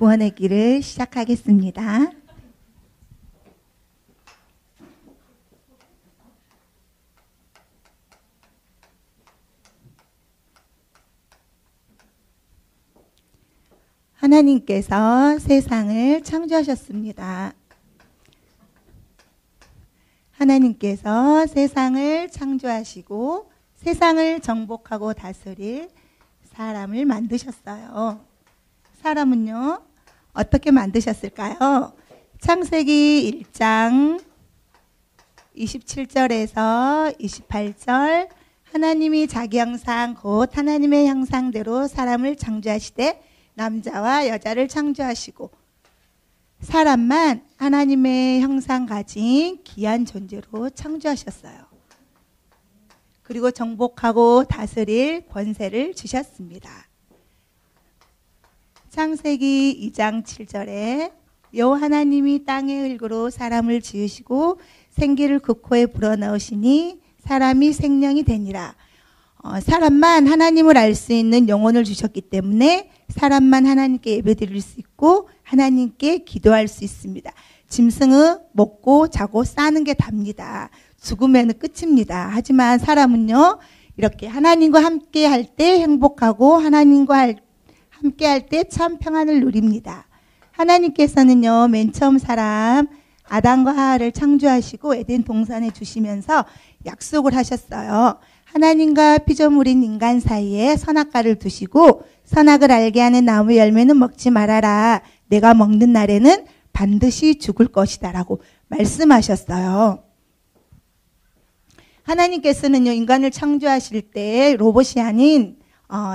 구원의 길을 시작하겠습니다. 하나님께서 세상을 창조하셨습니다. 하나님께서 세상을 창조하시고 세상을 정복하고 다스릴 사람을 만드셨어요. 사람은요, 어떻게 만드셨을까요? 창세기 1장 27절에서 28절, 하나님이 자기 형상 곧 하나님의 형상대로 사람을 창조하시되 남자와 여자를 창조하시고 사람만 하나님의 형상 가진 귀한 존재로 창조하셨어요. 그리고 정복하고 다스릴 권세를 주셨습니다. 창세기 2장 7절에 여호와 하나님이 땅의 흙으로 사람을 지으시고 생기를 그 코에 불어넣으시니 사람이 생명이 되니라. 사람만 하나님을 알 수 있는 영혼을 주셨기 때문에 사람만 하나님께 예배드릴 수 있고 하나님께 기도할 수 있습니다. 짐승은 먹고 자고 싸는 게 답니다. 죽으면 끝입니다. 하지만 사람은요, 이렇게 하나님과 함께 할 때 행복하고 하나님과 함께 할 때 참 평안을 누립니다. 하나님께서는요, 맨 처음 사람 아담과 하와를 창조하시고 에덴 동산에 주시면서 약속을 하셨어요. 하나님과 피조물인 인간 사이에 선악과를 두시고 선악을 알게 하는 나무 열매는 먹지 말아라. 내가 먹는 날에는 반드시 죽을 것이다 라고 말씀하셨어요. 하나님께서는요, 인간을 창조하실 때 로봇이 아닌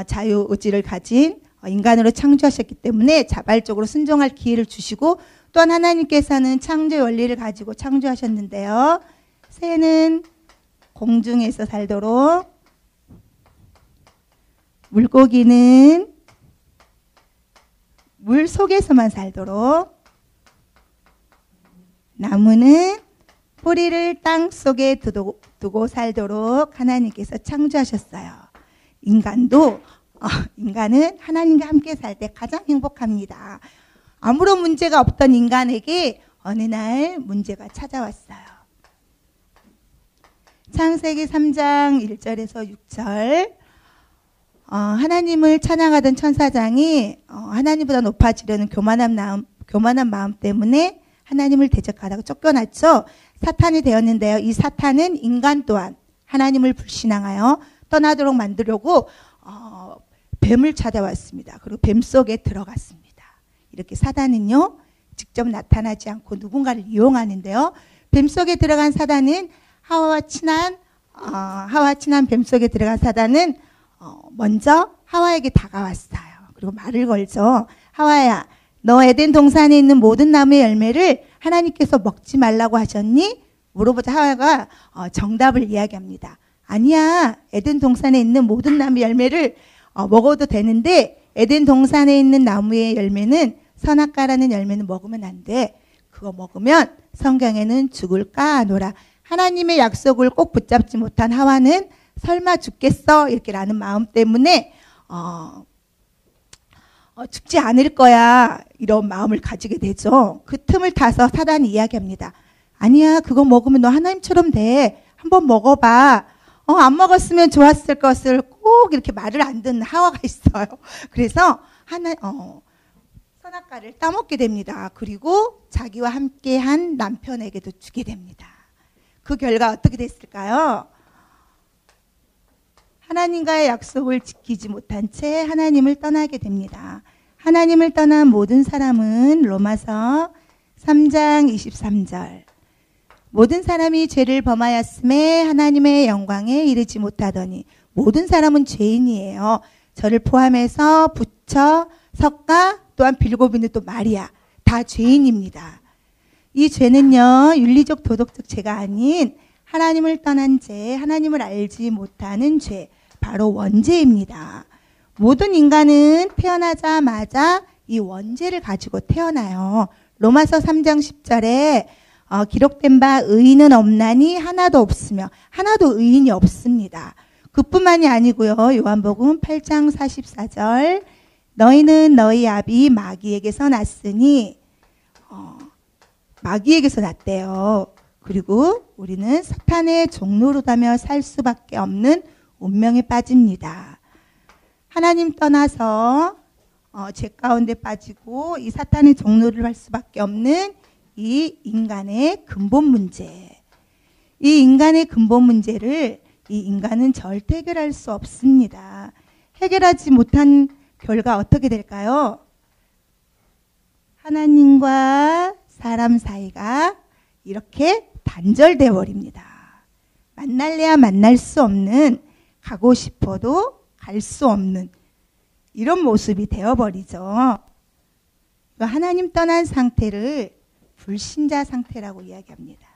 자유의지를 가진 인간으로 창조하셨기 때문에 자발적으로 순종할 기회를 주시고, 또한 하나님께서는 창조의 원리를 가지고 창조하셨는데요. 새는 공중에서 살도록, 물고기는 물 속에서만 살도록, 나무는 뿌리를 땅 속에 두고 살도록 하나님께서 창조하셨어요. 인간은 하나님과 함께 살 때 가장 행복합니다. 아무런 문제가 없던 인간에게 어느 날 문제가 찾아왔어요. 창세기 3장 1절에서 6절, 하나님을 찬양하던 천사장이 하나님보다 높아지려는 교만한 마음 때문에 하나님을 대적하다가 쫓겨났죠. 사탄이 되었는데요. 이 사탄은 인간 또한 하나님을 불신앙하여 떠나도록 만들려고 뱀을 찾아왔습니다. 그리고 뱀 속에 들어갔습니다. 이렇게 사단은요, 직접 나타나지 않고 누군가를 이용하는데요. 뱀 속에 들어간 사단은 하와와 친한 뱀 속에 들어간 사단은 먼저 하와에게 다가왔어요. 그리고 말을 걸죠. 하와야, 너 에덴 동산에 있는 모든 나무의 열매를 하나님께서 먹지 말라고 하셨니? 물어보자 하와가 정답을 이야기합니다. 아니야, 에덴 동산에 있는 모든 나무 열매를 먹어도 되는데 에덴 동산에 있는 나무의 열매는 선악과라는 열매는 먹으면 안 돼. 그거 먹으면 성경에는 죽을까 하노라. 하나님의 약속을 꼭 붙잡지 못한 하와는 설마 죽겠어? 이렇게 라는 마음 때문에 죽지 않을 거야, 이런 마음을 가지게 되죠. 그 틈을 타서 사단이 이야기합니다. 아니야, 그거 먹으면 너 하나님처럼 돼. 한번 먹어봐. 안 먹었으면 좋았을 것을 꼭 이렇게 말을 안 듣는 하와가 있어요. 그래서 선악과를 따먹게 됩니다. 그리고 자기와 함께한 남편에게도 주게 됩니다. 그 결과 어떻게 됐을까요? 하나님과의 약속을 지키지 못한 채 하나님을 떠나게 됩니다. 하나님을 떠난 모든 사람은 로마서 3장 23절, 모든 사람이 죄를 범하였음에 하나님의 영광에 이르지 못하더니, 모든 사람은 죄인이에요. 저를 포함해서 부처, 석가, 또한 빌고비는 또 마리아, 다 죄인입니다. 이 죄는요, 윤리적 도덕적 죄가 아닌 하나님을 떠난 죄, 하나님을 알지 못하는 죄, 바로 원죄입니다. 모든 인간은 태어나자마자 이 원죄를 가지고 태어나요. 로마서 3장 10절에 기록된 바 의인은 없나니 하나도 없으며, 하나도 의인이 없습니다. 그뿐만이 아니고요. 요한복음 8장 44절, 너희는 너희 아비 마귀에게서 났으니 마귀에게서 났대요. 그리고 우리는 사탄의 종노릇하며 살 수밖에 없는 운명에 빠집니다. 하나님 떠나서 죄 가운데 빠지고 이 사탄의 종노릇을 할 수밖에 없는 이 인간의 근본 문제. 이 인간의 근본 문제를 이 인간은 절대 해결할 수 없습니다. 해결하지 못한 결과 어떻게 될까요? 하나님과 사람 사이가 이렇게 단절돼 버립니다. 만날래야 만날 수 없는, 가고 싶어도 갈 수 없는 이런 모습이 되어버리죠. 하나님 떠난 상태를 불신자 상태라고 이야기합니다.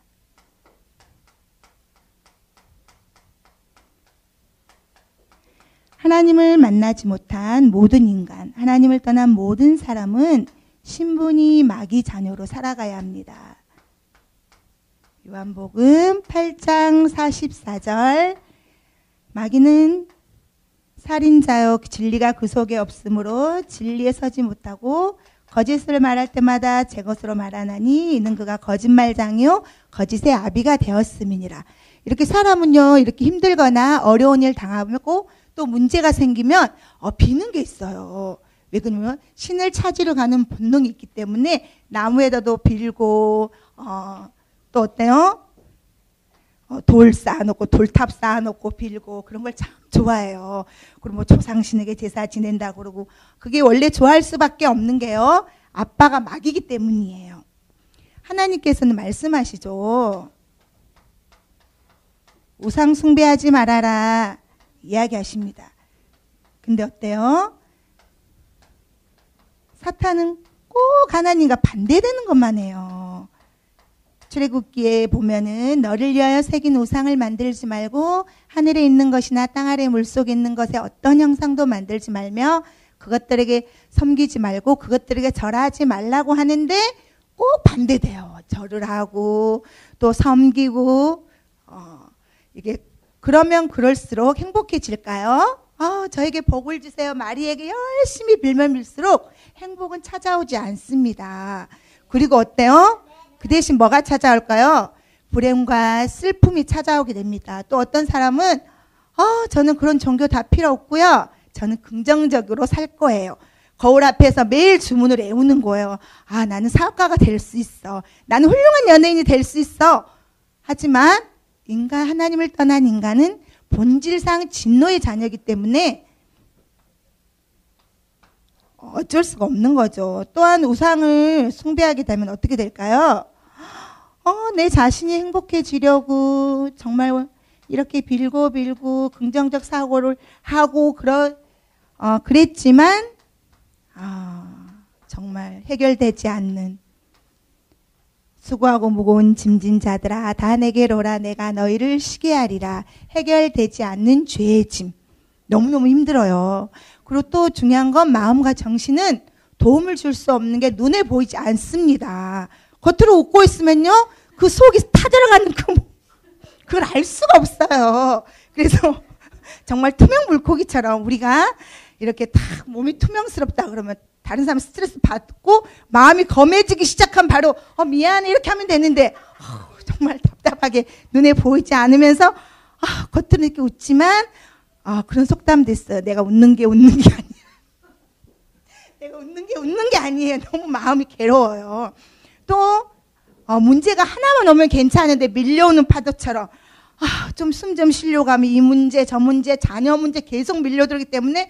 하나님을 만나지 못한 모든 인간, 하나님을 떠난 모든 사람은 신분이 마귀 자녀로 살아가야 합니다. 요한복음 8장 44절, 마귀는 살인자요 진리가 그 속에 없으므로 진리에 서지 못하고 거짓을 말할 때마다 제 것으로 말하나니 이는 그가 거짓말장이요 거짓의 아비가 되었음이니라. 이렇게 사람은요, 이렇게 힘들거나 어려운 일 당하고 또 문제가 생기면 비는 게 있어요. 왜 그러냐면 신을 찾으러 가는 본능이 있기 때문에 나무에다도 빌고 또 어때요? 돌 쌓아놓고 돌탑 쌓아놓고 빌고 그런 걸 참 좋아해요. 그리고 뭐 조상신에게 제사 지낸다 그러고, 그게 원래 좋아할 수밖에 없는 게요, 아빠가 마귀기 때문이에요. 하나님께서는 말씀하시죠. 우상 숭배하지 말아라 이야기하십니다. 근데 어때요? 사탄은 꼭 하나님과 반대되는 것만 해요. 출애굽기에 보면은 너를 위하여 새긴 우상을 만들지 말고 하늘에 있는 것이나 땅 아래 물속에 있는 것에 어떤 형상도 만들지 말며 그것들에게 섬기지 말고 그것들에게 절하지 말라고 하는데 꼭 반대돼요. 절을 하고 또 섬기고 이게 그러면 그럴수록 행복해질까요? 저에게 복을 주세요. 마리에게 열심히 빌면 빌수록 행복은 찾아오지 않습니다. 그리고 어때요? 그 대신 뭐가 찾아올까요? 불행과 슬픔이 찾아오게 됩니다. 또 어떤 사람은 저는 그런 종교 다 필요 없고요. 저는 긍정적으로 살 거예요. 거울 앞에서 매일 주문을 외우는 거예요. 나는 사업가가 될 수 있어. 나는 훌륭한 연예인이 될 수 있어. 하지만 하나님을 떠난 인간은 본질상 진노의 자녀이기 때문에 어쩔 수가 없는 거죠. 또한 우상을 숭배하게 되면 어떻게 될까요? 내 자신이 행복해지려고 정말 이렇게 빌고 긍정적 사고를 하고 그랬지만 정말 해결되지 않는, 수고하고 무거운 짐진 자들아 다 내게로 오라 내가 너희를 쉬게 하리라. 해결되지 않는 죄의 짐. 너무너무 힘들어요. 그리고 또 중요한 건 마음과 정신은 도움을 줄 수 없는 게 눈에 보이지 않습니다. 겉으로 웃고 있으면요, 그 속이 타들어가는 그걸 알 수가 없어요. 그래서 정말 투명 물고기처럼 우리가 이렇게 딱 몸이 투명스럽다 그러면 다른 사람 스트레스 받고 마음이 검해지기 시작하면 바로 미안해 이렇게 하면 되는데 정말 답답하게 눈에 보이지 않으면서 겉으로 이렇게 웃지만 그런 속담도 있어요. 내가 웃는 게 웃는 게 아니야. 내가 웃는 게 웃는 게 아니에요. 너무 마음이 괴로워요. 또 문제가 하나만 오면 괜찮은데 밀려오는 파도처럼 좀 숨 좀 쉬려고 하면 이 문제 저 문제 자녀 문제 계속 밀려들기 때문에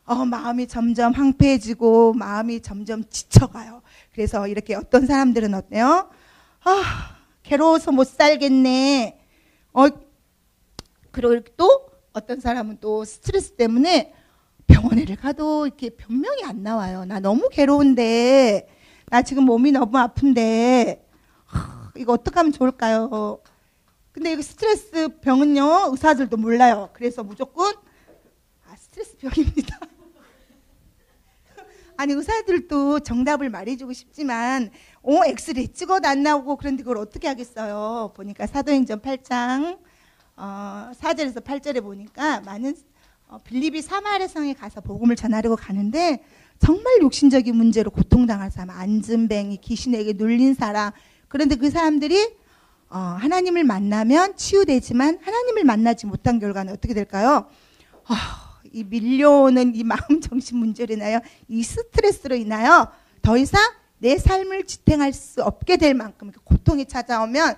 마음이 점점 황폐해지고 마음이 점점 지쳐가요. 그래서 이렇게 어떤 사람들은 어때요? 괴로워서 못 살겠네. 그리고 또 어떤 사람은 또 스트레스 때문에 병원에를 가도 이렇게 변명이 안 나와요. 나 너무 괴로운데, 나 지금 몸이 너무 아픈데 이거 어떻게 하면 좋을까요? 근데 이 스트레스 병은요, 의사들도 몰라요. 그래서 무조건 스트레스 병입니다. 아니, 의사들도 정답을 말해주고 싶지만 엑스레이 찍어도 안 나오고 그런데 그걸 어떻게 하겠어요. 보니까 사도행전 8장 4절에서 8절에 보니까 많은 빌립이 사마리아 성에 가서 복음을 전하려고 가는데 정말 욕심적인 문제로 고통당할 사람, 안진뱅이, 귀신에게 눌린 사람. 그런데 그 사람들이 하나님을 만나면 치유되지만 하나님을 만나지 못한 결과는 어떻게 될까요? 이 밀려오는 이 마음 정신 문제로 인하여 이 스트레스로 인하여 더 이상 내 삶을 지탱할 수 없게 될 만큼 고통이 찾아오면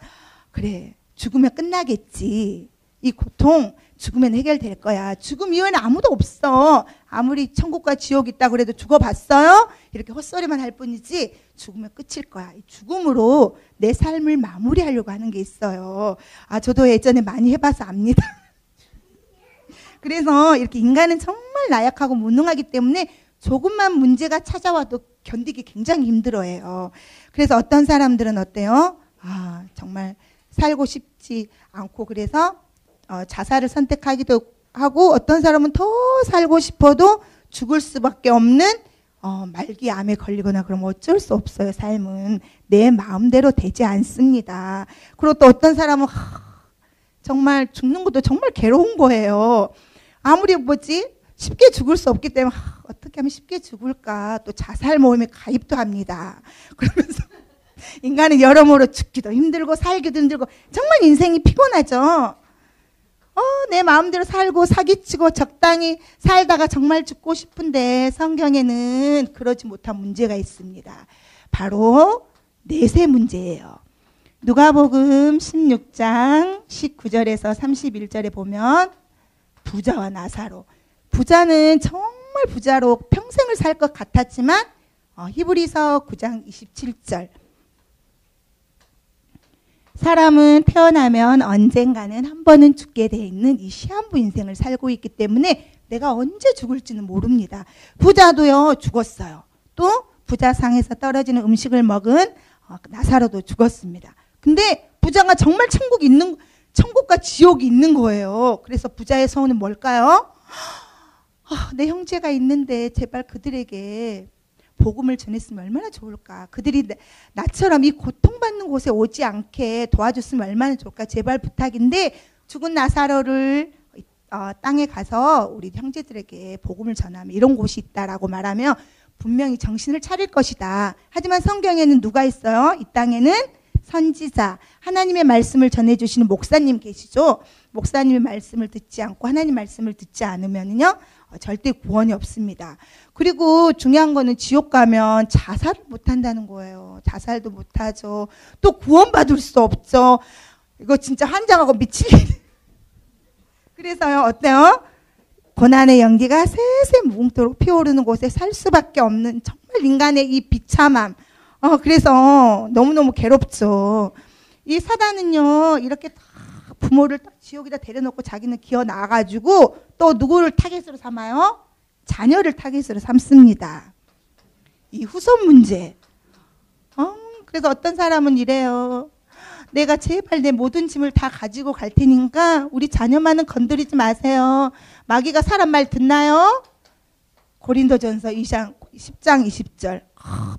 그래 죽으면 끝나겠지. 이 고통 죽으면 해결될 거야. 죽음 이후에는 아무도 없어. 아무리 천국과 지옥이 있다고 그래도 죽어봤어요? 이렇게 헛소리만 할 뿐이지 죽으면 끝일 거야. 이 죽음으로 내 삶을 마무리하려고 하는 게 있어요. 저도 예전에 많이 해봐서 압니다. 그래서 이렇게 인간은 정말 나약하고 무능하기 때문에 조금만 문제가 찾아와도 견디기 굉장히 힘들어해요. 그래서 어떤 사람들은 어때요? 정말 살고 싶지 않고 그래서 자살을 선택하기도 하고 어떤 사람은 더 살고 싶어도 죽을 수밖에 없는 말기암에 걸리거나 그러면 어쩔 수 없어요. 삶은 내 마음대로 되지 않습니다. 그리고 또 어떤 사람은 정말 죽는 것도 정말 괴로운 거예요. 아무리 쉽게 죽을 수 없기 때문에 어떻게 하면 쉽게 죽을까 또 자살 모임에 가입도 합니다. 그러면서 인간은 여러모로 죽기도 힘들고 살기도 힘들고 정말 인생이 피곤하죠. 내 마음대로 살고 사기치고 적당히 살다가 정말 죽고 싶은데 성경에는 그러지 못한 문제가 있습니다. 바로 내세 문제예요. 누가복음 16장 19절에서 31절에 보면 부자와 나사로, 부자는 정말 부자로 평생을 살 것 같았지만 히브리서 9장 27절 사람은 태어나면 언젠가는 한 번은 죽게 돼 있는 이 시한부 인생을 살고 있기 때문에 내가 언제 죽을지는 모릅니다. 부자도요 죽었어요. 또 부자상에서 떨어지는 음식을 먹은 나사로도 죽었습니다. 근데 부자가 정말 천국과 지옥이 있는 거예요. 그래서 부자의 소원은 뭘까요? 내 형제가 있는데 제발 그들에게 복음을 전했으면 얼마나 좋을까. 그들이 나처럼 이 고통받는 곳에 오지 않게 도와줬으면 얼마나 좋을까. 제발 부탁인데 죽은 나사로를 땅에 가서 우리 형제들에게 복음을 전하면 이런 곳이 있다라고 말하면 분명히 정신을 차릴 것이다. 하지만 성경에는 누가 있어요? 이 땅에는 선지자, 하나님의 말씀을 전해주시는 목사님 계시죠. 목사님의 말씀을 듣지 않고 하나님 말씀을 듣지 않으면요 절대 구원이 없습니다. 그리고 중요한 거는 지옥 가면 자살을 못한다는 거예요. 자살도 못하죠. 또 구원받을 수 없죠. 이거 진짜 환장하고 미치겠네. 그래서요 어때요? 고난의 연기가 새새 무궁토록 피어오르는 곳에 살 수밖에 없는 정말 인간의 이 비참함. 그래서 너무너무 괴롭죠. 이 사단은요 이렇게 다 부모를 딱 지옥에다 데려놓고 자기는 기어 나가지고 또 누구를 타겟으로 삼아요? 자녀를 타겟으로 삼습니다. 이 후손 문제. 그래서 어떤 사람은 이래요. 내가 제발 내 모든 짐을 다 가지고 갈 테니까 우리 자녀만은 건드리지 마세요. 마귀가 사람 말 듣나요? 고린도전서 10장 20절.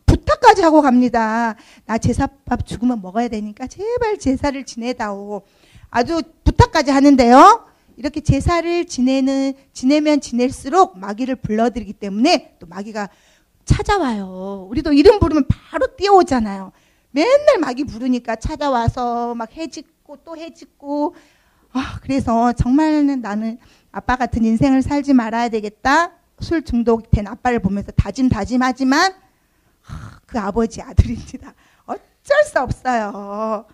부탁까지 하고 갑니다. 나 제사밥 죽으면 먹어야 되니까 제발 제사를 지내다오. 아주 부탁까지 하는데요. 이렇게 제사를 지내면 지낼수록 마귀를 불러들이기 때문에 또 마귀가 찾아와요. 우리도 이름 부르면 바로 뛰어오잖아요. 맨날 마귀 부르니까 찾아와서 막 해짓고 또 해짓고. 그래서 정말 나는 아빠 같은 인생을 살지 말아야 되겠다. 술 중독된 아빠를 보면서 다짐하지만 그 아버지 아들입니다. 어쩔 수 없어요.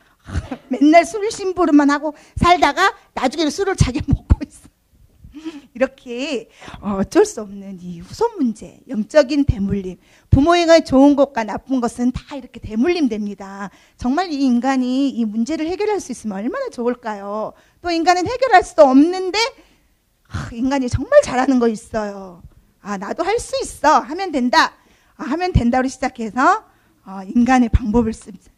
맨날 술 심부름만 하고 살다가 나중에는 술을 자기 먹고 있어. 이렇게 어쩔 수 없는 이 후손 문제, 영적인 대물림. 부모에게 좋은 것과 나쁜 것은 다 이렇게 대물림 됩니다. 정말 이 인간이 이 문제를 해결할 수 있으면 얼마나 좋을까요? 또 인간은 해결할 수 없는데 인간이 정말 잘하는 거 있어요. 나도 할 수 있어. 하면 된다. 하면 된다로 시작해서 인간의 방법을 씁니다.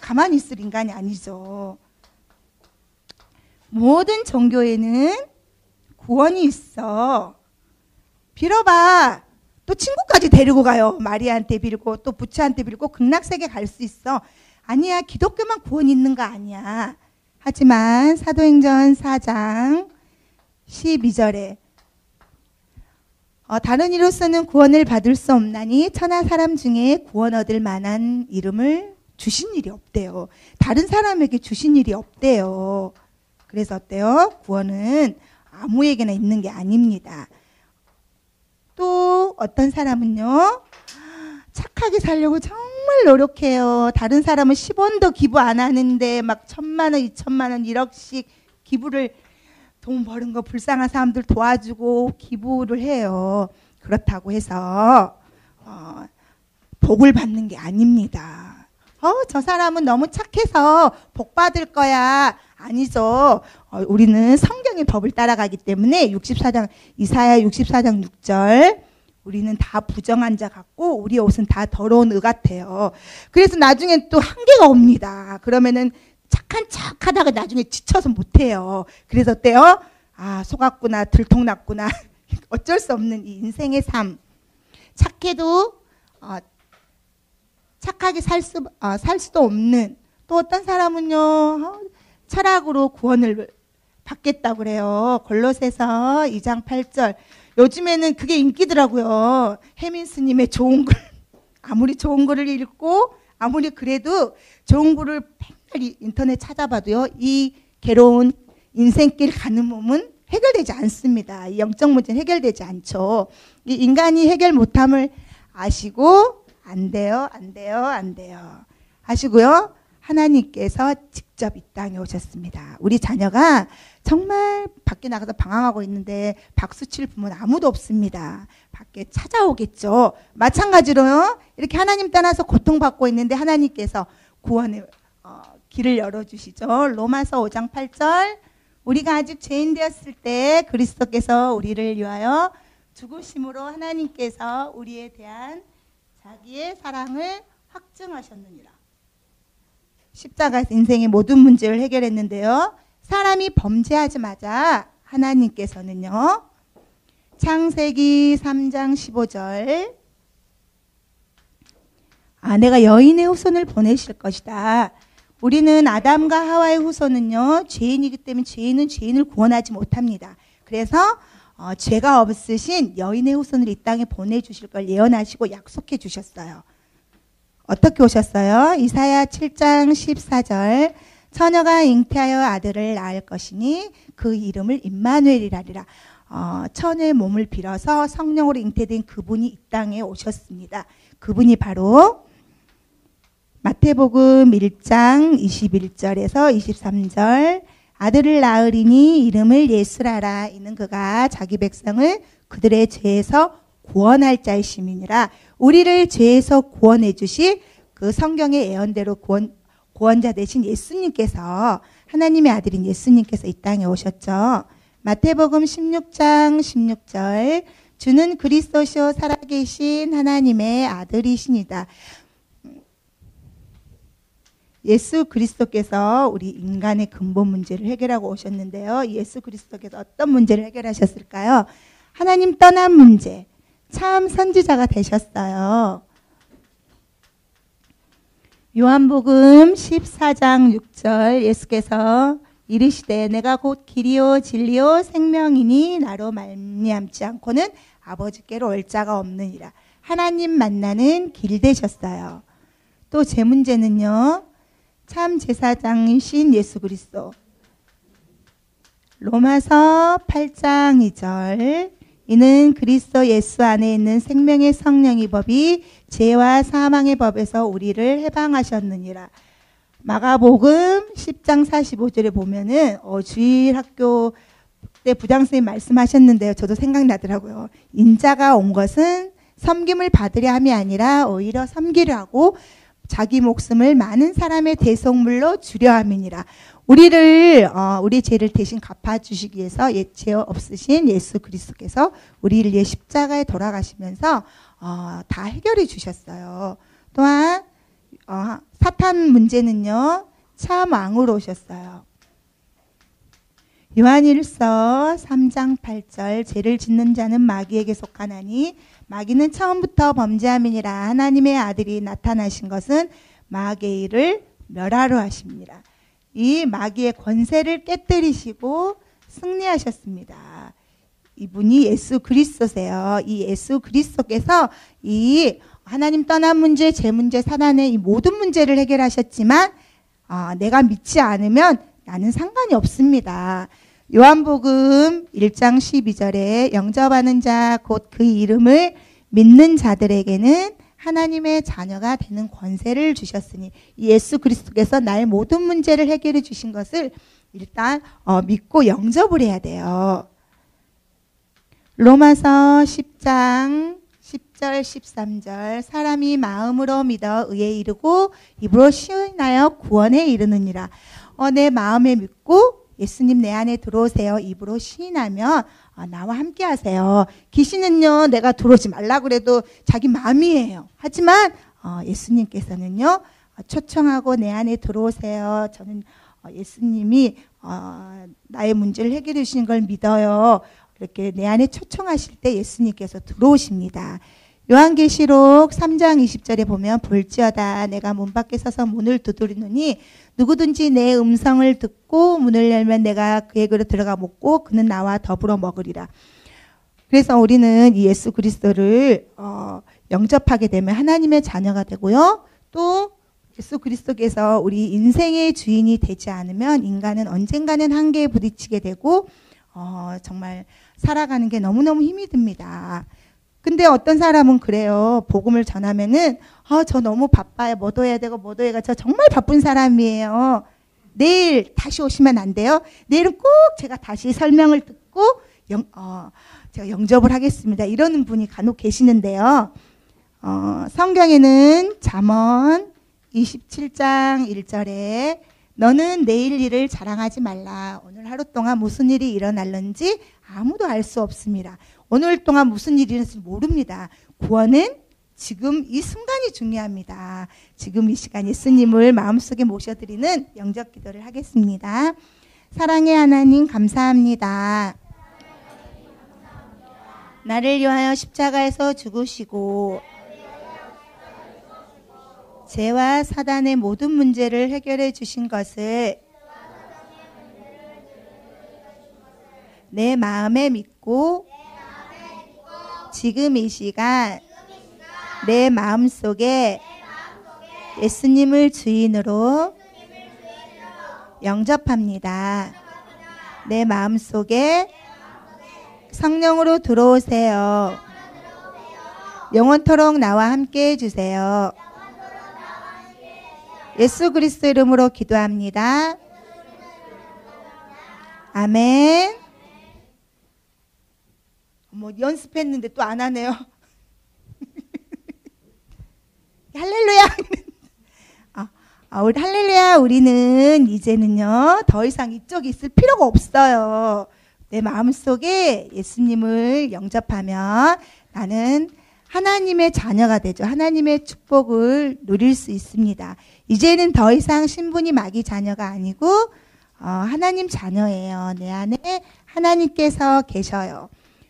가만히 있을 인간이 아니죠. 모든 종교에는 구원이 있어. 빌어봐. 또 친구까지 데리고 가요. 마리아한테 빌고 또 부처한테 빌고 극락세계 갈 수 있어. 아니야. 기독교만 구원이 있는 거 아니야. 하지만 사도행전 4장 12절에 다른 이로서는 구원을 받을 수 없나니 천하 사람 중에 구원 얻을 만한 이름을 주신 일이 없대요. 다른 사람에게 주신 일이 없대요. 그래서 어때요? 구원은 아무에게나 있는 게 아닙니다. 또 어떤 사람은요, 착하게 살려고 정말 노력해요. 다른 사람은 10원도 기부 안 하는데 막 1,000만 원, 2,000만 원, 1억씩 기부를, 돈 버는 거 불쌍한 사람들 도와주고 기부를 해요. 그렇다고 해서 복을 받는 게 아닙니다. 저 사람은 너무 착해서 복 받을 거야. 아니죠. 우리는 성경의 법을 따라가기 때문에 이사야 64장 6절, 우리는 다 부정한 자 같고 우리의 옷은 다 더러운 의 같아요. 그래서 나중에 또 한계가 옵니다. 그러면은 착한 척 하다가 나중에 지쳐서 못해요. 그래서 어때요? 속았구나, 들통났구나. 어쩔 수 없는 이 인생의 삶. 착해도 착하게 살 수도 없는, 또 어떤 사람은요, 철학으로 구원을 받겠다고 그래요. 골로새서 2장 8절. 요즘에는 그게 인기더라고요. 혜민 스님의 좋은 글. 아무리 좋은 글을 읽고 아무리 그래도 좋은 글을 맨날 인터넷 찾아봐도요, 이 괴로운 인생길 가는 몸은 해결되지 않습니다. 이 영적 문제는 해결되지 않죠. 이 인간이 해결 못함을 아시고 안 돼요. 아시고요. 하나님께서 직접 이 땅에 오셨습니다. 우리 자녀가 정말 밖에 나가서 방황하고 있는데 박수 칠 부모는 아무도 없습니다. 밖에 찾아오겠죠. 마찬가지로요. 이렇게 하나님 떠나서 고통받고 있는데 하나님께서 구원의 길을 열어주시죠. 로마서 5장 8절. 우리가 아직 죄인 되었을 때 그리스도께서 우리를 위하여 죽으심으로 하나님께서 우리에 대한 자기의 사랑을 확증하셨느니라. 십자가에서 인생의 모든 문제를 해결했는데요. 사람이 범죄하자마자 하나님께서는요, 창세기 3장 15절, 내가 여인의 후손을 보내실 것이다. 우리는 아담과 하와의 후손은요, 죄인이기 때문에 죄인은 죄인을 구원하지 못합니다. 그래서 죄가 없으신 여인의 후손을 이 땅에 보내주실 걸 예언하시고 약속해 주셨어요. 어떻게 오셨어요? 이사야 7장 14절. 처녀가 잉태하여 아들을 낳을 것이니 그 이름을 임마누엘이라리라. 처녀의 몸을 빌어서 성령으로 잉태된 그분이 이 땅에 오셨습니다. 그분이 바로 마태복음 1장 21절에서 23절. 아들을 낳으리니 이름을 예수라라. 이는 그가 자기 백성을 그들의 죄에서 구원할 자이심이니라. 우리를 죄에서 구원해 주실 그 성경의 예언대로 구원자 되신 예수님께서, 하나님의 아들인 예수님께서 이 땅에 오셨죠. 마태복음 16장 16절. 주는 그리스도시요 살아계신 하나님의 아들이시니다. 예수 그리스도께서 우리 인간의 근본 문제를 해결하고 오셨는데요. 예수 그리스도께서 어떤 문제를 해결하셨을까요? 하나님 떠난 문제. 참 선지자가 되셨어요. 요한복음 14장 6절 예수께서 이르시되 내가 곧 길이요 진리요 생명이니 나로 말미암지 않고는 아버지께로 올 자가 없느니라. 하나님 만나는 길 되셨어요. 또 제 문제는요, 참 제사장이신 예수 그리스도. 로마서 8장 2절. 이는 그리스도 예수 안에 있는 생명의 성령의 법이 죄와 사망의 법에서 우리를 해방하셨느니라. 마가복음 10장 45절에 보면은 주일학교 때 부장선생님 말씀하셨는데요. 저도 생각나더라고요. 인자가 온 것은 섬김을 받으려 함이 아니라 오히려 섬기려 하고 자기 목숨을 많은 사람의 대속물로 주려 함이니라. 우리 죄를 대신 갚아주시기 위해서 죄 없으신 예수 그리스도께서 우리를 위해 십자가에 돌아가시면서 다 해결해 주셨어요. 또한 사탄 문제는요, 참 왕으로 오셨어요. 요한일서 3장 8절. 죄를 짓는 자는 마귀에게 속하나니 마귀는 처음부터 범죄함이니라. 하나님의 아들이 나타나신 것은 마귀의 일을 멸하려 하십니다. 이 마귀의 권세를 깨뜨리시고 승리하셨습니다. 이분이 예수 그리스도세요. 이 예수 그리스도께서 이 하나님 떠난 문제, 제 문제, 사단의 이 모든 문제를 해결하셨지만 내가 믿지 않으면 나는 상관이 없습니다. 요한복음 1장 12절에 영접하는 자 곧 그 이름을 믿는 자들에게는 하나님의 자녀가 되는 권세를 주셨으니 이 예수 그리스도께서 나의 모든 문제를 해결해 주신 것을 일단 믿고 영접을 해야 돼요. 로마서 10장 10절 13절 사람이 마음으로 믿어 의에 이르고 입으로 시인하여 구원에 이르느니라. 내 마음에 믿고 예수님 내 안에 들어오세요. 입으로 시인하면 나와 함께 하세요. 귀신은요 내가 들어오지 말라 그래도 자기 마음이에요. 하지만 예수님께서는요 초청하고 내 안에 들어오세요. 저는 예수님이 나의 문제를 해결해 주시는 걸 믿어요. 이렇게 내 안에 초청하실 때 예수님께서 들어오십니다. 요한계시록 3장 20절에 보면 볼지어다 내가 문 밖에 서서 문을 두드리노니 누구든지 내 음성을 듣고 문을 열면 내가 그에게로 들어가 먹고 그는 나와 더불어 먹으리라. 그래서 우리는 이 예수 그리스도를 영접하게 되면 하나님의 자녀가 되고요. 또 예수 그리스도께서 우리 인생의 주인이 되지 않으면 인간은 언젠가는 한계에 부딪히게 되고 정말 살아가는 게 너무너무 힘이 듭니다. 근데 어떤 사람은 그래요. 복음을 전하면은 저 너무 바빠요. 뭐도 해야 되고 뭐도 해가 저 정말 바쁜 사람이에요. 내일 다시 오시면 안 돼요? 내일은 꼭 제가 다시 설명을 듣고 제가 영접을 하겠습니다. 이러는 분이 간혹 계시는데요. 성경에는 잠언 27장 1절에 너는 내일 일을 자랑하지 말라. 오늘 하루 동안 무슨 일이 일어날는지 아무도 알 수 없습니다. 오늘 동안 무슨 일이 일어날지 모릅니다. 구원은 지금 이 순간이 중요합니다. 지금 이 시간 예수님을 마음속에 모셔드리는 영접 기도를 하겠습니다. 사랑의 하나님 감사합니다. 나를 위하여 십자가에서 죽으시고 죄와 사단의 모든 문제를 해결해 주신 것을 내 마음에 믿고 지금 이 시간 내 마음속에 예수님을 주인으로 영접합니다. 내 마음속에 성령으로 들어오세요. 영원토록 나와 함께 해주세요. 예수 그리스도 이름으로 기도합니다. 아멘. 연습했는데 또 안 하네요. 할렐루야. 우리 할렐루야. 우리는 이제는요 더 이상 이쪽에 있을 필요가 없어요. 내 마음속에 예수님을 영접하면 나는 하나님의 자녀가 되죠. 하나님의 축복을 누릴 수 있습니다. 이제는 더 이상 신분이 마귀 자녀가 아니고 하나님 자녀예요. 내 안에 하나님께서 계셔요.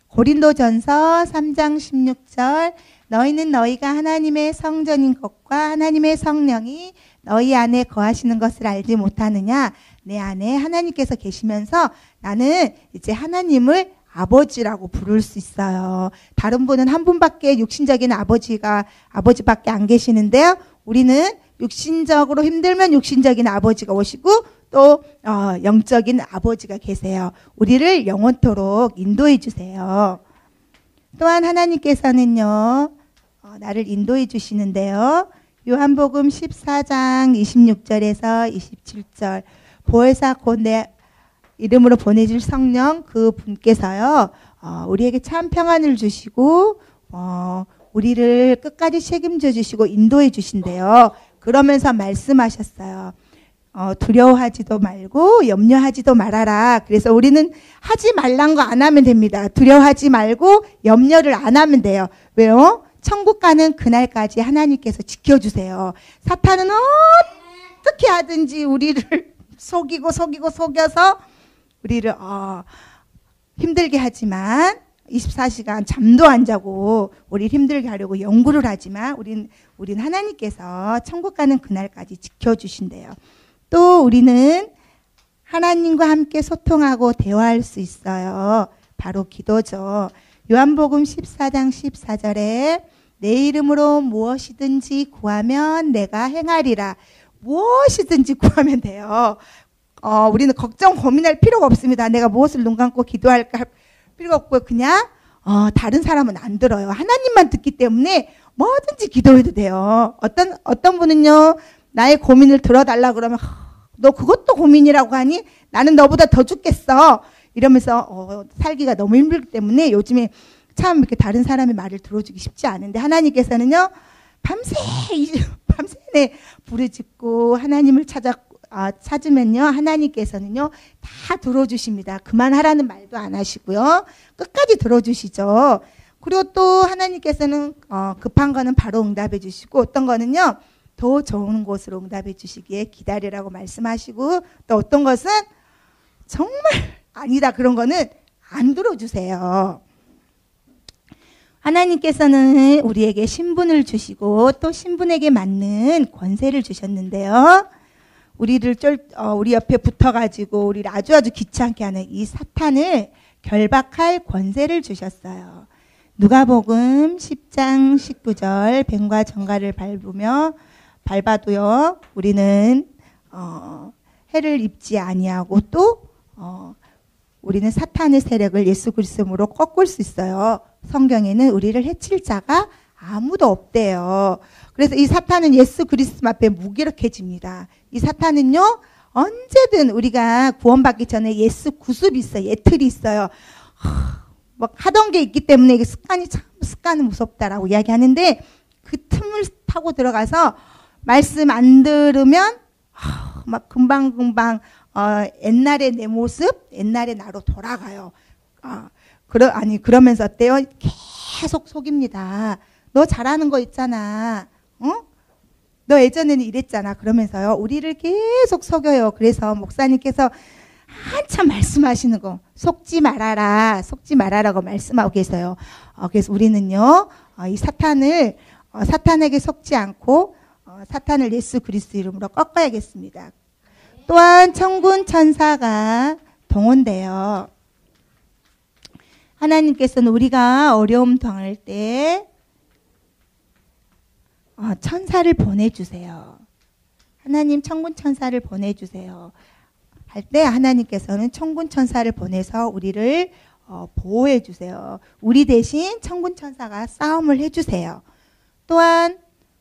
고린도전서 3장 16절 너희는 너희가 하나님의 성전인 것과 하나님의 성령이 너희 안에 거하시는 것을 알지 못하느냐. 내 안에 하나님께서 계시면서 나는 이제 하나님을 아버지라고 부를 수 있어요. 다른 분은 한 분밖에 육신적인 아버지밖에 안 계시는데요. 우리는 육신적으로 힘들면 육신적인 아버지가 오시고 또 영적인 아버지가 계세요. 우리를 영원토록 인도해 주세요. 또한 하나님께서는요 나를 인도해 주시는데요. 요한복음 14장 26절에서 27절 보혜사 곧 내 이름으로 보내줄 성령 그 분께서요 우리에게 참 평안을 주시고 우리를 끝까지 책임져 주시고 인도해 주신대요. 그러면서 말씀하셨어요. 두려워하지도 말고 염려하지도 말아라. 그래서 우리는 하지 말란 거 안 하면 됩니다. 두려워하지 말고 염려를 안 하면 돼요. 왜요? 천국 가는 그날까지 하나님께서 지켜주세요. 사탄은 어떻게 하든지 우리를 속여서 우리를 힘들게 하지만 24시간 잠도 안 자고 우리를 힘들게 하려고 연구를 하지만 우린 하나님께서 천국 가는 그날까지 지켜주신대요. 또 우리는 하나님과 함께 소통하고 대화할 수 있어요. 바로 기도죠. 요한복음 14장 14절에 내 이름으로 무엇이든지 구하면 내가 행하리라. 무엇이든지 구하면 돼요. 우리는 걱정 고민할 필요가 없습니다. 내가 무엇을 눈 감고 기도할까 할 필요가 없고요. 그냥 다른 사람은 안 들어요. 하나님만 듣기 때문에 뭐든지 기도해도 돼요. 어떤 분은요, 나의 고민을 들어달라 그러면 너 그것도 고민이라고 하니? 나는 너보다 더 죽겠어. 이러면서 살기가 너무 힘들기 때문에 요즘에 참 이렇게 다른 사람의 말을 들어주기 쉽지 않은데, 하나님께서는요, 밤새 부르짖고 하나님을 찾으면요, 하나님께서는요 다 들어주십니다. 그만하라는 말도 안 하시고요, 끝까지 들어주시죠. 그리고 또 하나님께서는 급한 거는 바로 응답해 주시고, 어떤 거는요 더 좋은 곳으로 응답해 주시기에 기다리라고 말씀하시고, 또 어떤 것은 정말 아니다 그런 거는 안 들어주세요. 하나님께서는 우리에게 신분을 주시고 또 신분에게 맞는 권세를 주셨는데요, 우리 옆에 붙어가지고 우리를 아주 귀찮게 하는 이 사탄을 결박할 권세를 주셨어요. 누가복음 10장 19절 뱀과 정갈을 밟아도요 우리는 해를 입지 아니하고 또 우리는 사탄의 세력을 예수 그리스도로 꺾을 수 있어요. 성경에는 우리를 해칠 자가 아무도 없대요. 그래서 이 사탄은 예수 그리스도 앞에 무기력해집니다. 이 사탄은요 언제든 우리가 구원받기 전에 예수 구습이 있어요. 예틀이 있어요. 막 하던 게 있기 때문에 이게 습관은 무섭다라고 이야기하는데, 그 틈을 타고 들어가서 말씀 안 들으면 막 금방금방 옛날의 내 모습, 옛날의 나로 돌아가요. 그러면서 어때요? 계속 속입니다. 너 잘하는 거 있잖아. 너 예전에는 이랬잖아. 그러면서요, 우리를 계속 속여요. 그래서 목사님께서 한참 말씀하시는 거, 속지 말아라고 말씀하고 계세요. 그래서 우리는요, 이 사탄에게 속지 않고, 사탄을 예수 그리스도 이름으로 꺾어야겠습니다. 또한 천군 천사가 동원돼요. 하나님께서는 우리가 어려움 당할 때 천사를 보내주세요. 하나님 천군 천사를 보내주세요 할 때 하나님께서는 천군 천사를 보내서 우리를 보호해 주세요. 우리 대신 천군 천사가 싸움을 해주세요. 또한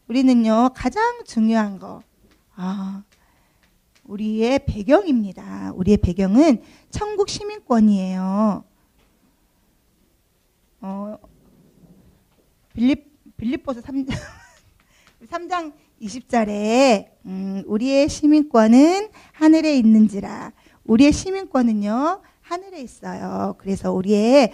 우리는요 가장 중요한 거, 우리의 배경입니다. 우리의 배경은 천국 시민권이에요. 빌립보서 3장 20절에 우리의 시민권은 하늘에 있는지라. 우리의 시민권은요 하늘에 있어요. 그래서 우리의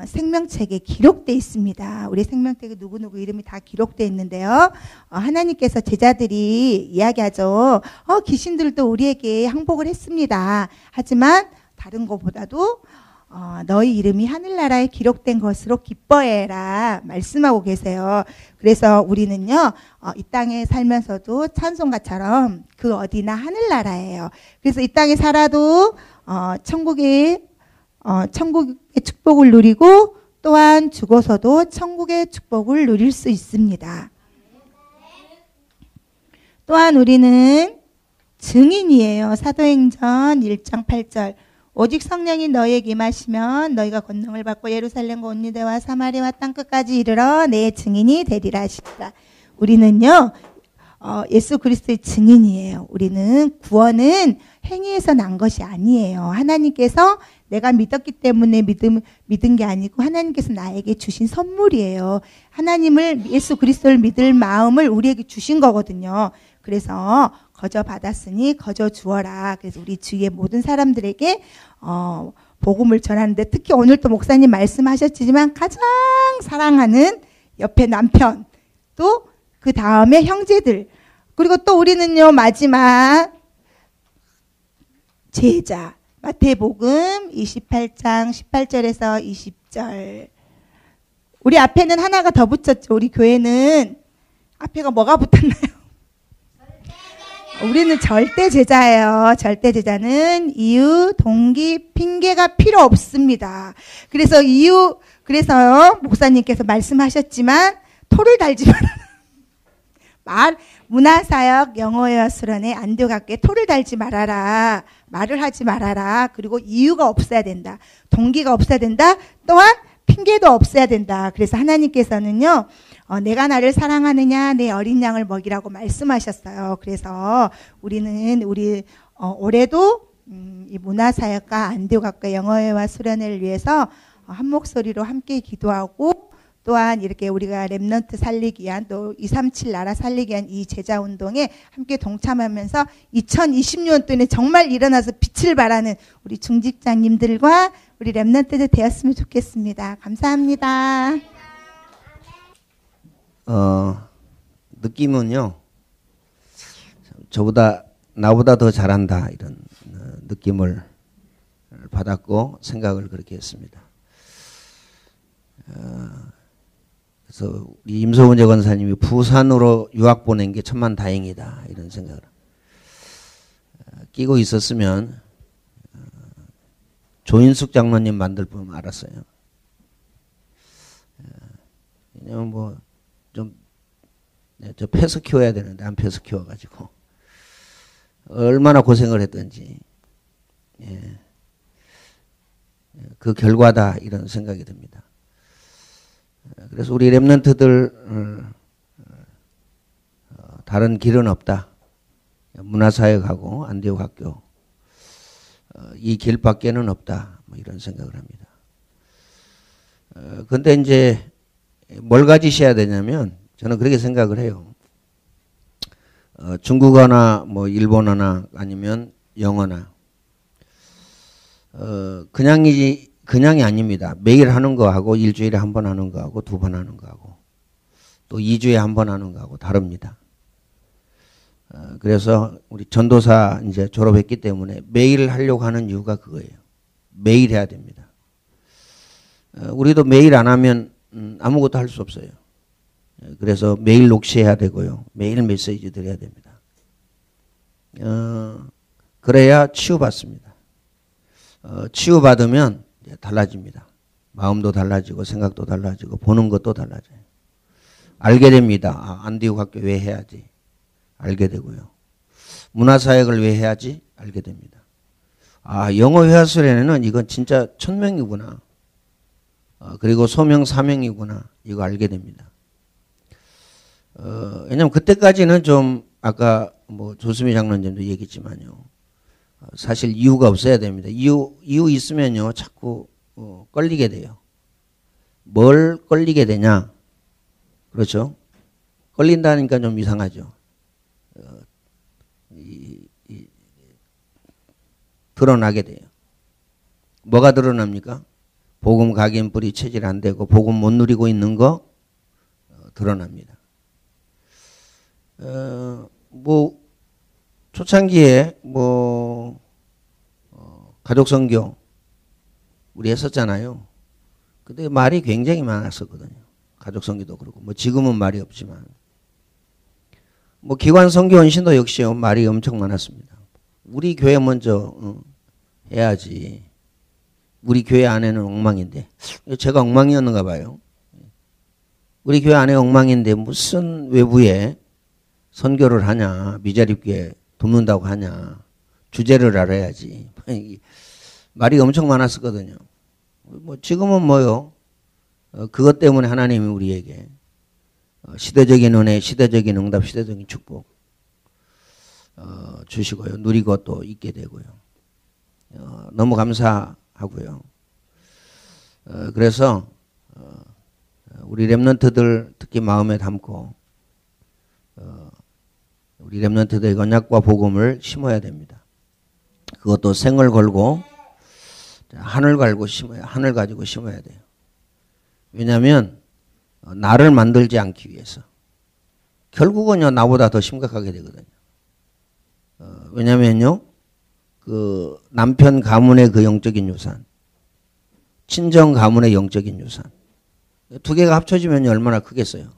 생명책에 기록되어 있습니다. 우리의 생명책에 누구누구 이름이 다 기록되어 있는데요, 하나님께서 제자들이 이야기하죠. 귀신들도 우리에게 항복을 했습니다. 하지만 다른 것보다도 너희 이름이 하늘나라에 기록된 것으로 기뻐해라 말씀하고 계세요. 그래서 우리는요 이 땅에 살면서도 찬송가처럼 그 어디나 하늘나라예요. 그래서 이 땅에 살아도 천국의 축복을 누리고, 또한 죽어서도 천국의 축복을 누릴 수 있습니다. 또한 우리는 증인이에요. 사도행전 1장 8절 오직 성령이 너희에게 임하시면 너희가 권능을 받고 예루살렘과 온 유대와 사마리아와 땅끝까지 이르러 내 증인이 되리라 하십니다. 우리는요 예수 그리스도의 증인이에요. 우리는 구원은 행위에서 난 것이 아니에요. 하나님께서 내가 믿었기 때문에 믿은 게 아니고 하나님께서 나에게 주신 선물이에요. 하나님을, 예수 그리스도를 믿을 마음을 우리에게 주신 거거든요. 그래서 거저 받았으니 거저 주어라. 그래서 우리 주위의 모든 사람들에게 복음을 전하는데, 특히 오늘 또 목사님 말씀하셨지만 가장 사랑하는 옆에 남편, 또 그 다음에 형제들, 그리고 또 우리는요 마지막 제자. 마태복음 28장 18절에서 20절. 우리 앞에는 하나가 더 붙였죠. 우리 교회는 앞에가 뭐가 붙었나요? 우리는 절대 제자예요. 절대 제자는 이유, 동기, 핑계가 필요 없습니다. 그래서 목사님께서 말씀하셨지만 토를 달지 말아라. 문화사역 영어회화 수련회 안디옥학교에 토를 달지 말아라. 말을 하지 말아라. 그리고 이유가 없어야 된다. 동기가 없어야 된다. 또한 핑계도 없어야 된다. 그래서 하나님께서는요. 내가 나를 사랑하느냐 내 어린 양을 먹이라고 말씀하셨어요. 그래서 우리는 올해도 이 문화사역과 안디옥학교 영어회화 수련회를 위해서 한 목소리로 함께 기도하고 또한 이렇게 우리가 렘넌트 살리기 위한 또 237 나라 살리기 위한 이 제자운동에 함께 동참하면서 2020년도에 정말 일어나서 빛을 발하는 우리 중직장님들과 우리 렘넌트들 되었으면 좋겠습니다. 감사합니다. 느낌은요, 나보다 더 잘한다, 이런 느낌을 받았고, 생각을 그렇게 했습니다. 그래서 우리 임소은재 권사님이 부산으로 유학 보낸 게 천만 다행이다, 이런 생각을 끼고 있었으면, 조인숙 장로님 만들 뻔 알았어요. 왜냐면 저 폐서 키워야 되는데 안 폐서 키워가지고 얼마나 고생을 했던지 그 결과다 이런 생각이 듭니다. 그래서 우리 렘넌트들 다른 길은 없다. 문화사역하고 안디옥학교 이 길밖에는 없다. 뭐 이런 생각을 합니다. 근데 이제 뭘 가지셔야 되냐면 저는 그렇게 생각을 해요. 중국어나 뭐 일본어나 아니면 영어나 그냥이 아닙니다. 매일 하는 거하고 일주일에 한 번 하는 거하고 두 번 하는 거하고 또 2주에 한 번 하는 거하고 다릅니다. 그래서 우리 전도사 이제 졸업했기 때문에 매일 하려고 하는 이유가 그거예요. 매일 해야 됩니다. 우리도 매일 안 하면 아무것도 할 수 없어요. 그래서 매일 녹취해야 되고요. 매일 메시지 드려야 됩니다. 그래야 치유받습니다. 치유받으면 달라집니다. 마음도 달라지고 생각도 달라지고 보는 것도 달라져요. 알게 됩니다. 안디옥학교 왜 해야지? 알게 되고요. 문화사역을 왜 해야지? 알게 됩니다. 영어회화수련회는 이건 진짜 천명이구나. 그리고 소명 사명이구나. 이거 알게 됩니다. 왜냐면 그때까지는 좀 아까 뭐 조수미 장로님도 얘기했지만요. 사실 이유가 없어야 됩니다. 이유 있으면요. 자꾸 끌리게 돼요. 뭘 끌리게 되냐? 그렇죠? 끌린다니까 좀 이상하죠. 드러나게 돼요. 뭐가 드러납니까? 복음 각인 뿌리 체질 안 되고 복음 못 누리고 있는 거 드러납니다. 초창기에 가족 선교 우리 했었잖아요. 그때 말이 굉장히 많았었거든요. 가족 선교도 그렇고 지금은 말이 없지만 기관 선교 헌신도 역시요 말이 엄청 많았습니다. 우리 교회 먼저 해야지. 우리 교회 안에는 엉망인데 제가 엉망이었는가 봐요. 우리 교회 안에 엉망인데 무슨 외부에 선교를 하냐. 미자립교회 돕는다고 하냐. 주제를 알아야지. 말이 엄청 많았었거든요. 지금은 뭐요. 그것 때문에 하나님이 우리에게 시대적인 은혜, 시대적인 응답, 시대적인 축복 주시고요. 누리고 또 있게 되고요. 너무 감사하고요. 그래서 우리 렘넌트들 특히 마음에 담고 우리 렘넌트들의 언약과 복음을 심어야 됩니다. 그것도 생을 걸고 하늘 가지고 심어야 돼요. 왜냐하면 나를 만들지 않기 위해서. 결국은요 나보다 더 심각하게 되거든요. 왜냐면요 그 남편 가문의 그 영적인 유산, 친정 가문의 영적인 유산 두 개가 합쳐지면 얼마나 크겠어요.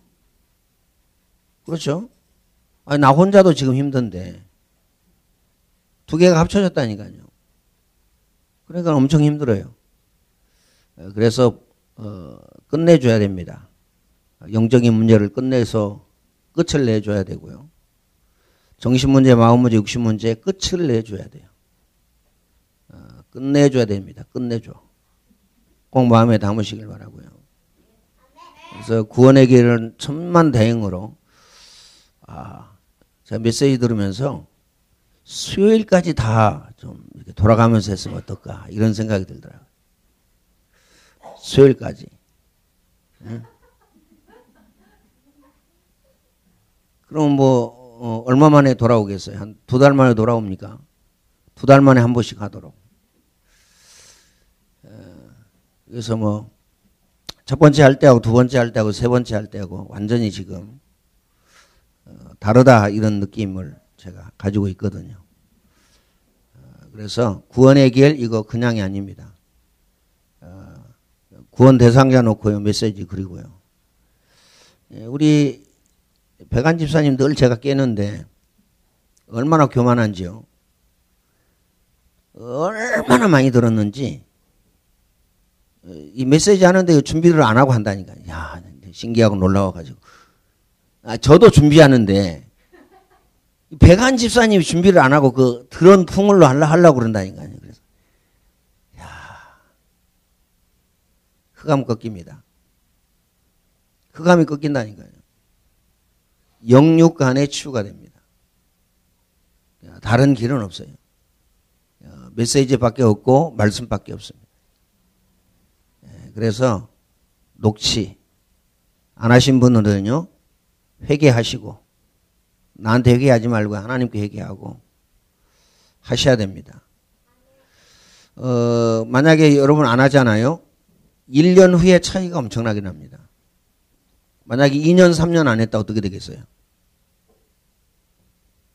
그렇죠? 나 혼자도 지금 힘든데 두 개가 합쳐졌다니까요. 그러니까 엄청 힘들어요. 그래서 끝내줘야 됩니다. 영적인 문제를 끝내서 끝을 내줘야 되고요. 정신 문제, 마음 문제, 육신 문제에 끝을 내줘야 돼요. 끝내줘야 됩니다. 끝내줘. 꼭 마음에 담으시길 바라고요. 그래서 구원의 길은 천만다행으로 제가 메시지 들으면서 수요일까지 다 좀 이렇게 돌아가면서 했으면 어떨까 이런 생각이 들더라고요. 수요일까지. 응? 그럼 뭐 얼마 만에 돌아오겠어요? 한 2달 만에 돌아옵니까? 2달 만에 한 번씩 하도록. 그래서 뭐 첫 번째 할 때하고 두 번째 할 때하고 세 번째 할 때하고 완전히 지금 다르다 이런 느낌을 제가 가지고 있거든요. 그래서 구원의 길 이거 그냥이 아닙니다. 구원 대상자 놓고요. 메시지 그리고요. 우리 백안 집사님 늘 제가 깨는데 얼마나 교만한지요. 얼마나 많이 들었는지 이 메시지 하는데 준비를 안 하고 한다니까요. 야, 신기하고 놀라워가지고. 저도 준비하는데 백안 집사님이 준비를 안 하고 그 드런 풍을로 하려고 그런다니까요. 그래서 야, 흑암 꺾입니다. 흑암이 꺾인다니까요. 영육 간의 치유가 됩니다. 다른 길은 없어요. 메시지밖에 없고 말씀밖에 없습니다. 그래서 녹취 안 하신 분들은요. 회개하시고 나한테 회개하지 말고 하나님께 회개하고 하셔야 됩니다. 만약에 여러분 안 하잖아요. 1년 후에 차이가 엄청나게 납니다. 만약에 2년 3년 안 했다 어떻게 되겠어요?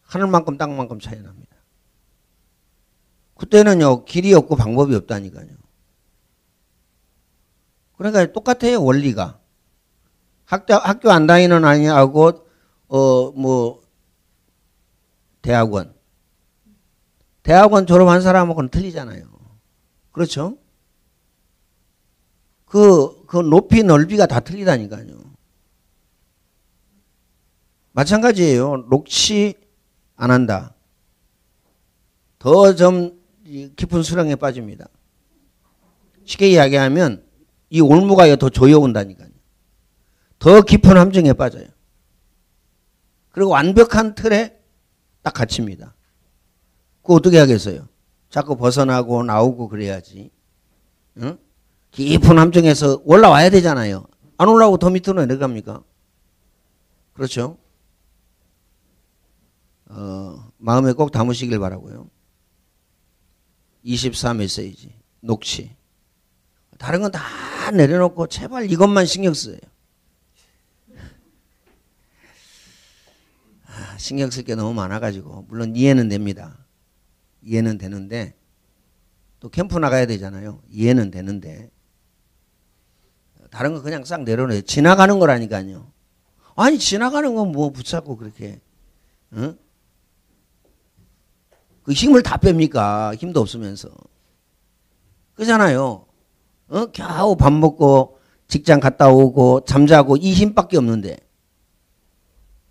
하늘만큼 땅만큼 차이 납니다. 그때는요. 길이 없고 방법이 없다니까요. 그러니까 똑같아요. 원리가. 학교 안 다니는 아이하고 대학원 졸업한 사람하고는 틀리잖아요. 그렇죠? 그 높이 넓이가 다 틀리다니까요. 마찬가지예요. 녹취 안 한다. 더 좀 깊은 수렁에 빠집니다. 쉽게 이야기하면 이 올무가 더 조여온다니까요. 더 깊은 함정에 빠져요. 그리고 완벽한 틀에 딱 갇힙니다. 그거 어떻게 하겠어요? 자꾸 벗어나고 나오고 그래야지. 응? 깊은 함정에서 올라와야 되잖아요. 안 올라오고 더 밑으로 내려갑니까? 그렇죠? 마음에 꼭 담으시길 바라고요. 24 메시지, 녹취. 다른 건 다 내려놓고 제발 이것만 신경 써요. 신경 쓸 게 너무 많아가지고 물론 이해는 됩니다. 이해는 되는데 또 캠프 나가야 되잖아요. 이해는 되는데 다른 거 그냥 싹 내려놓아요. 지나가는 거라니까요. 아니 지나가는 건 뭐 붙잡고 그렇게 응? 그 힘을 다 뺍니까? 힘도 없으면서. 그잖아요. 겨우 밥 먹고 직장 갔다 오고 잠자고 이 힘밖에 없는데.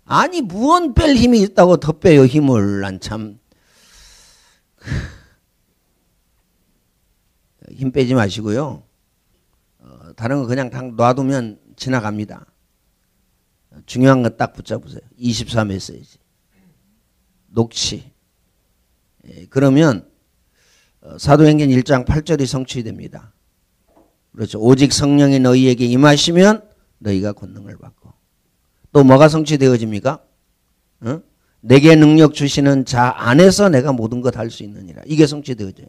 아니 무언 뺄 힘이 있다고 더 빼요 힘을. 난 참. 힘 빼지 마시고요. 다른 거 그냥 다 놔두면 지나갑니다. 중요한 거 딱 붙잡으세요. 24 메시지. 녹취. 그러면 사도행전 1장 8절이 성취됩니다. 그렇죠. 오직 성령이 너희에게 임하시면 너희가 권능을 받고. 또 뭐가 성취되어집니까? 어? 내게 능력 주시는 자 안에서 내가 모든 것 할 수 있느니라. 이게 성취되어져요.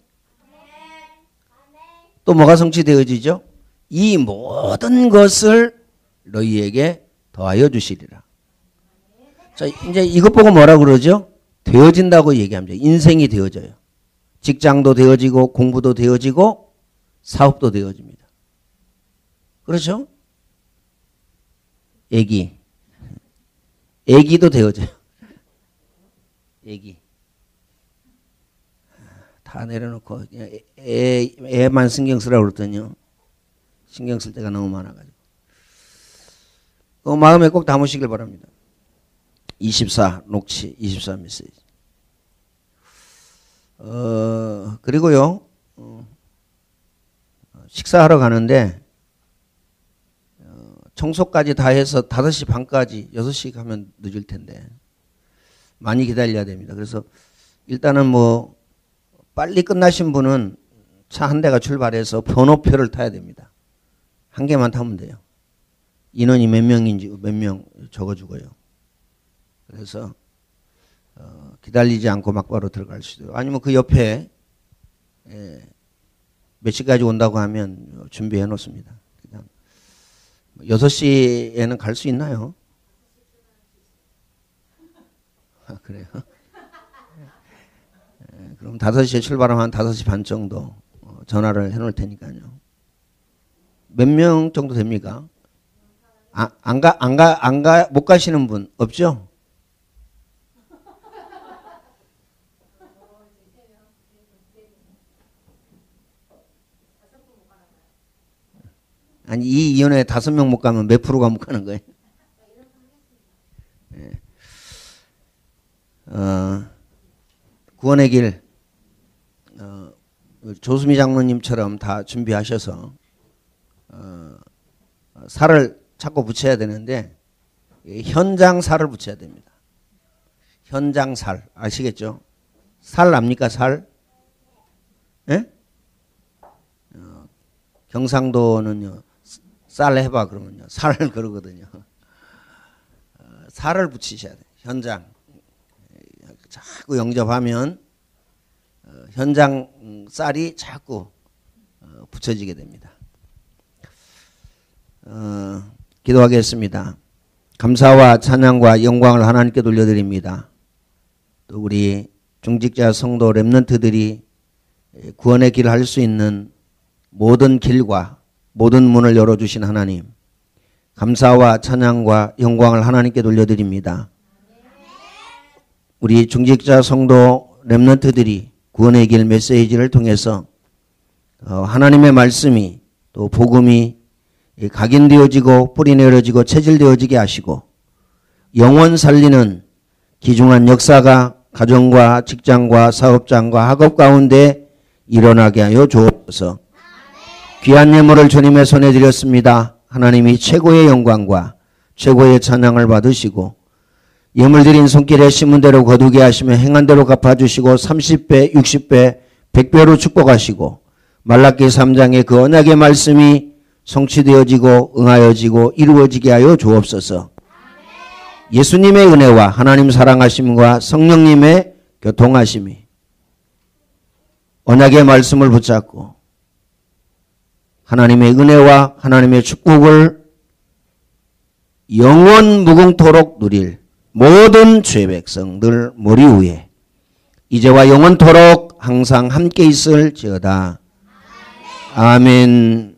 또 뭐가 성취되어지죠? 이 모든 것을 너희에게 더하여 주시리라. 자, 이제 이것 보고 뭐라 그러죠? 되어진다고 얘기합니다. 인생이 되어져요. 직장도 되어지고 공부도 되어지고 사업도 되어집니다. 그렇죠? 애기도 되어져요. 애기. 다 내려놓고 애만 신경 쓰라고 그랬더니요. 신경 쓸 때가 너무 많아가지고. 마음에 꼭 담으시길 바랍니다. 24 녹취 24 메시지. 그리고요. 식사하러 가는데 청소까지 다 해서 5시 반까지 6시 가면 늦을 텐데 많이 기다려야 됩니다. 그래서 일단은 뭐 빨리 끝나신 분은 차 한 대가 출발해서 번호표를 타야 됩니다. 한 개만 타면 돼요. 인원이 몇 명인지 몇 명 적어주고요. 그래서 기다리지 않고 막바로 들어갈 수도 있고 아니면 그 옆에 몇 시까지 온다고 하면 준비해 놓습니다. 6시에는 갈 수 있나요? 아, 그래요? 그럼 5시에 출발하면 5시 반 정도 전화를 해 놓을 테니까요. 몇 명 정도 됩니까? 못 가시는 분 없죠? 아니, 이 위원회에 5명 못 가면 몇 프로가 못 가는 거예요? 네. 구원의 길, 조수미 장로님처럼 다 준비하셔서, 살을 자꾸 붙여야 되는데, 현장 살을 붙여야 됩니다. 현장 살. 아시겠죠? 살 압니까, 살? 예? 경상도는요, 쌀 해봐 그러면요. 살을 그러거든요. 살을 붙이셔야 돼요. 현장. 자꾸 영접하면 현장 쌀이 자꾸 붙여지게 됩니다. 기도하겠습니다. 감사와 찬양과 영광을 하나님께 돌려드립니다. 또 우리 중직자 성도 렘넌트들이 구원의 길을 할 수 있는 모든 길과 모든 문을 열어주신 하나님, 감사와 찬양과 영광을 하나님께 돌려드립니다. 우리 중직자 성도 렘넌트들이 구원의 길 메시지를 통해서 하나님의 말씀이 또 복음이 각인되어지고 뿌리내려지고 체질되어지게 하시고 영원 살리는 귀중한 역사가 가정과 직장과 사업장과 학업 가운데 일어나게 하여 주옵소서. 귀한 예물을 주님의 손에 드렸습니다. 하나님이 최고의 영광과 최고의 찬양을 받으시고 예물 드린 손길에 심은 대로 거두게 하시며 행한 대로 갚아주시고 30배, 60배, 100배로 축복하시고 말라기 3장의 그 언약의 말씀이 성취되어지고 응하여지고 이루어지게 하여 주옵소서. 예수님의 은혜와 하나님 사랑하심과 성령님의 교통하심이 언약의 말씀을 붙잡고 하나님의 은혜와 하나님의 축복을 영원 무궁토록 누릴 모든 죄 백성들 머리 위에 이제와 영원토록 항상 함께 있을지어다. 아멘.